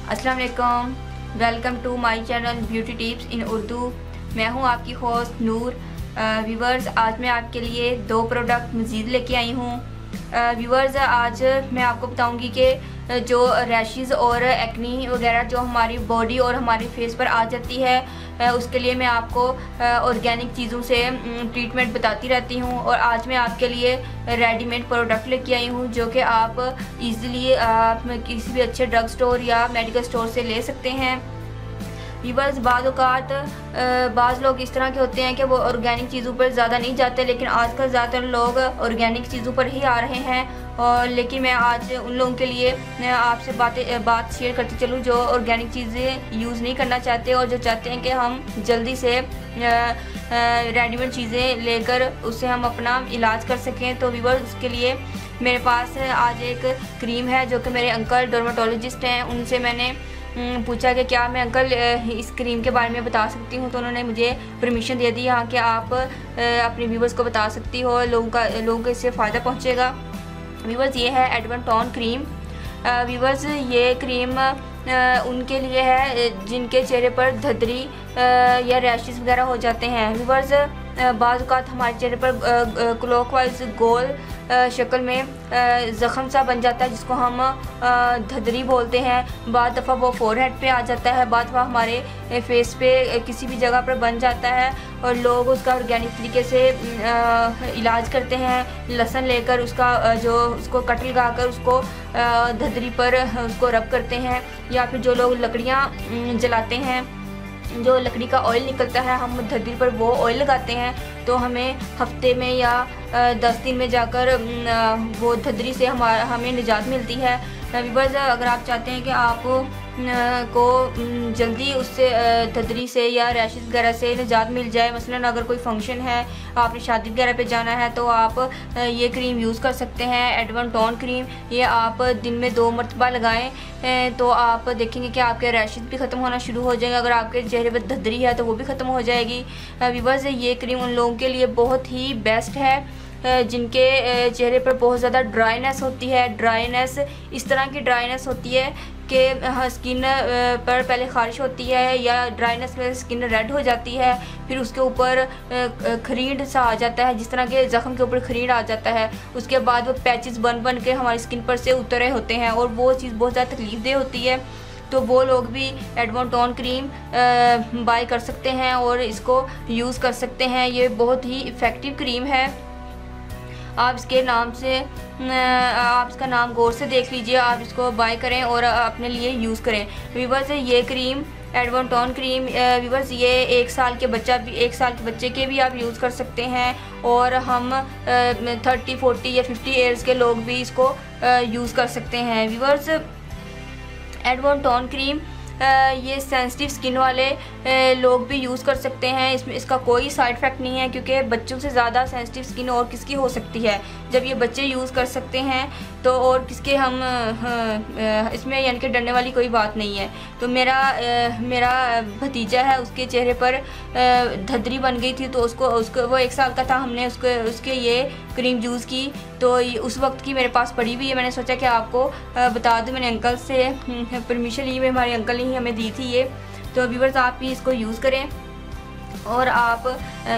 अस्सलाम वालेकुम, welcome to my channel beauty tips in Urdu. मैं हूं आपकी होस्ट नूर। व्यूवर्स, आज मैं आपके लिए 2 प्रोडक्ट मज़ीद लेके आई हूं। व्यूवर्स, आज मैं आपको बताऊंगी कि जो रैशेस और एक्नी वगैरह जो हमारी बॉडी और हमारे फेस पर आ जाती है, उसके लिए मैं आपको ऑर्गेनिक चीज़ों से ट्रीटमेंट बताती रहती हूँ। और आज मैं आपके लिए रेडीमेड प्रोडक्ट लेके आई हूँ जो कि आप इजीली किसी भी अच्छे ड्रग स्टोर या मेडिकल स्टोर से ले सकते हैं। व्यूवर्स, बाज़ लोग इस तरह के होते हैं कि वो ऑर्गेनिक चीज़ों पर ज़्यादा नहीं जाते, लेकिन आजकल ज़्यादातर लोग ऑर्गेनिक चीज़ों पर ही आ रहे हैं। और लेकिन मैं आज उन लोगों के लिए आपसे बात शेयर करती चलूँ जो ऑर्गेनिक चीज़ें यूज़ नहीं करना चाहते और जो चाहते हैं कि हम जल्दी से रेडीमेड चीज़ें लेकर उससे हम अपना इलाज कर सकें। तो व्यूवर्स, उसके लिए मेरे पास आज एक क्रीम है जो कि मेरे अंकल डर्मेटोलॉजिस्ट हैं, उनसे मैंने पूछा कि क्या मैं अंकल इस क्रीम के बारे में बता सकती हूँ। तो उन्होंने मुझे परमिशन दे दी हाँ कि आप अपने व्यूवर्स को बता सकती हो, लोगों को इससे फ़ायदा पहुँचेगा। व्यूवर्स, ये है एडवांटोन क्रीम। व्यूवर्स, ये क्रीम उनके लिए है जिनके चेहरे पर धद्री या रैशेस वगैरह हो जाते हैं। व्यूवर्स, बाज़ औक़ात हमारे चेहरे पर क्लॉकवाइज गोल शक्ल में ज़ख़म सा बन जाता है जिसको हम धद्री बोलते हैं। बाद दफ़ा वो फोरहेड पे आ जाता है, बाद दफ़ा हमारे फेस पे किसी भी जगह पर बन जाता है और लोग उसका ऑर्गेनिक तरीके से इलाज करते हैं। लहसुन लेकर उसको कट लगा कर उसको धद्री पर उसको रब करते हैं, या फिर जो लोग लकड़ियाँ जलाते हैं, जो लकड़ी का ऑयल निकलता है, हम धद्री पर वो ऑयल लगाते हैं तो हमें हफ्ते में या 10 दिन में जाकर वो धद्री से हमें निजात मिलती है। व्यूअर्स, अगर आप चाहते हैं कि आप को जल्दी उससे धद्री से या रैशेस वगैरह से निजात मिल जाए, मसलन अगर कोई फंक्शन है, आपने शादी वगैरह पे जाना है, तो आप ये क्रीम यूज़ कर सकते हैं, एडवांटोन क्रीम। ये आप दिन में 2 मरतबा लगाएं तो आप देखेंगे कि आपके रैशेस भी ख़त्म होना शुरू हो जाएंगे। अगर आपके चेहरे पर धद्री है तो वो भी ख़त्म हो जाएगी। व्यूअर्स, ये क्रीम उन लोगों के लिए बहुत ही बेस्ट है जिनके चेहरे पर बहुत ज़्यादा ड्राइनेस होती है। ड्राइनेस इस तरह की ड्राइनेस होती है कि स्किन पर पहले ख़ारिश होती है या ड्राइनेस में स्किन रेड हो जाती है, फिर उसके ऊपर खरीद सा आ जाता है, जिस तरह के ज़ख़म के ऊपर खरीद आ जाता है। उसके बाद वो पैचेस बन के हमारी स्किन पर से उतरे होते हैं और वो चीज़ बहुत ज़्यादा तकलीफ़देह होती है। तो वो लोग भी एडवांटोन क्रीम बाय कर सकते हैं और इसको यूज़ कर सकते हैं। ये बहुत ही इफ़ेक्टिव क्रीम है। आप इसका नाम गौर से देख लीजिए, आप इसको बाय करें और अपने लिए यूज़ करें। व्यूअर्स, ये क्रीम एडवांटोन क्रीम व्यूअर्स, ये 1 साल के बच्चे के भी आप यूज़ कर सकते हैं और हम 30, 40 या 50 ईयर्स के लोग भी इसको यूज़ कर सकते हैं। व्यूअर्स, एडवांटोन क्रीम ये सेंसिटिव स्किन वाले लोग भी यूज़ कर सकते हैं। इसका कोई साइड इफ़ेक्ट नहीं है, क्योंकि बच्चों से ज़्यादा सेंसिटिव स्किन और किसकी हो सकती है। जब ये बच्चे यूज़ कर सकते हैं तो और किसके हम इसमें यानी कि डरने वाली कोई बात नहीं है। तो मेरा भतीजा है, उसके चेहरे पर धद्री बन गई थी, तो उसको वो 1 साल का था, हमने उसके ये क्रीम यूज़ की, तो उस वक्त की मेरे पास पड़ी हुई है। मैंने सोचा कि आपको बता दूं, मैंने अंकल से परमिशन ली, हमारे अंकल ने ही हमें दी थी ये। तो व्यूअर्स, आप भी इसको यूज़ करें और आप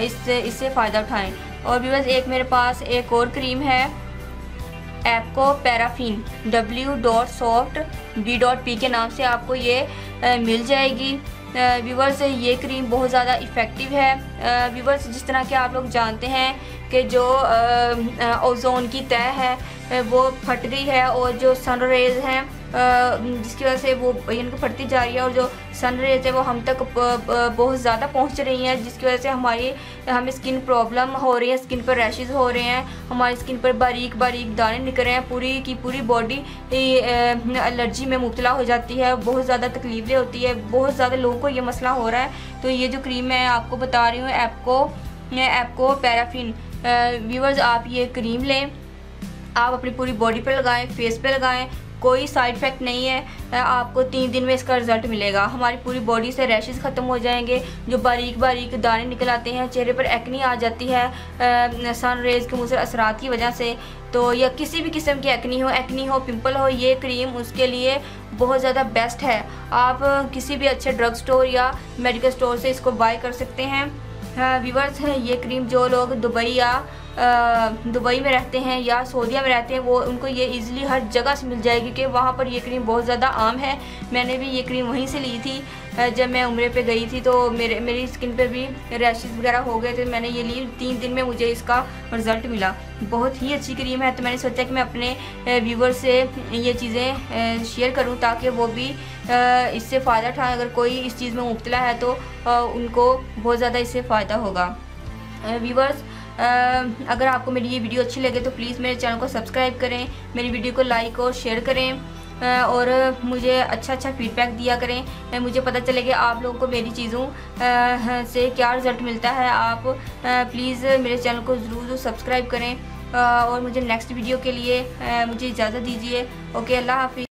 इससे फ़ायदा उठाएं। और व्यूअर्स, एक मेरे पास एक और क्रीम है, एप्को पैराफिन W.soft.B.P के नाम से आपको ये मिल जाएगी। व्यूअर्स, ये क्रीम बहुत ज़्यादा इफ़ेक्टिव है। व्यूअर्स, जिस तरह के आप लोग जानते हैं कि जो ओजोन की तह है वो फट गई है और जो सन रेज़ हैं जिसकी वजह से वो इनको फटती जा रही है और जो सन रेज़ है वो हम तक बहुत ज़्यादा पहुंच रही हैं, जिसकी वजह से हमें स्किन प्रॉब्लम हो रही है, स्किन पर रैशेस हो रहे हैं, हमारी स्किन पर बारीक बारीक दाने निकल रहे हैं, पूरी की पूरी बॉडी एलर्जी में मुब्तला हो जाती है, बहुत ज़्यादा तकलीफ़ें होती है, बहुत ज़्यादा लोगों को ये मसला हो रहा है। तो ये जो क्रीम मैं आपको बता रही हूँ, एप्को पैराफिन। व्यूअर्स, आप ये क्रीम लें, आप अपनी पूरी बॉडी पे लगाएं, फेस पे लगाएं, कोई साइड इफ़ेक्ट नहीं है। आपको 3 दिन में इसका रिज़ल्ट मिलेगा। हमारी पूरी बॉडी से रैशेस ख़त्म हो जाएंगे, जो बारीक बारीक दाने निकल आते हैं, चेहरे पर एक्नी आ जाती है सन रेज़ के मुज़र असरात की वजह से, तो या किसी भी किस्म की एक्नी हो पिंपल हो, ये क्रीम उसके लिए बहुत ज़्यादा बेस्ट है। आप किसी भी अच्छे ड्रग स्टोर या मेडिकल स्टोर से इसको बाय कर सकते हैं। व्यूअर्स, ये क्रीम जो लोग दुबई में रहते हैं या सऊदीया में रहते हैं वो उनको ये इजीली हर जगह से मिल जाएगी, क्योंकि वहाँ पर ये क्रीम बहुत ज़्यादा आम है। मैंने भी ये क्रीम वहीं से ली थी जब मैं उम्रे पे गई थी, तो मेरी स्किन पे भी रैशेस वगैरह हो गए थे। मैंने ये ली, 3 दिन में मुझे इसका रिज़ल्ट मिला। बहुत ही अच्छी क्रीम है। तो मैंने सोचा कि मैं अपने व्यूवर से ये चीज़ें शेयर करूं ताकि वो भी इससे फ़ायदा उठाएं। अगर कोई इस चीज़ में मुब्तला है तो उनको बहुत ज़्यादा इससे फ़ायदा होगा। व्यूवर्स, अगर आपको मेरी ये वीडियो अच्छी लगे तो प्लीज़ मेरे चैनल को सब्सक्राइब करें, मेरी वीडियो को लाइक और शेयर करें और मुझे अच्छा फीडबैक दिया करें। मुझे पता चले कि आप लोगों को मेरी चीज़ों से क्या रिज़ल्ट मिलता है। आप प्लीज़ मेरे चैनल को ज़रूर सब्सक्राइब करें और मुझे नेक्स्ट वीडियो के लिए मुझे इजाज़त दीजिए। ओके, अल्लाह हाफिज़।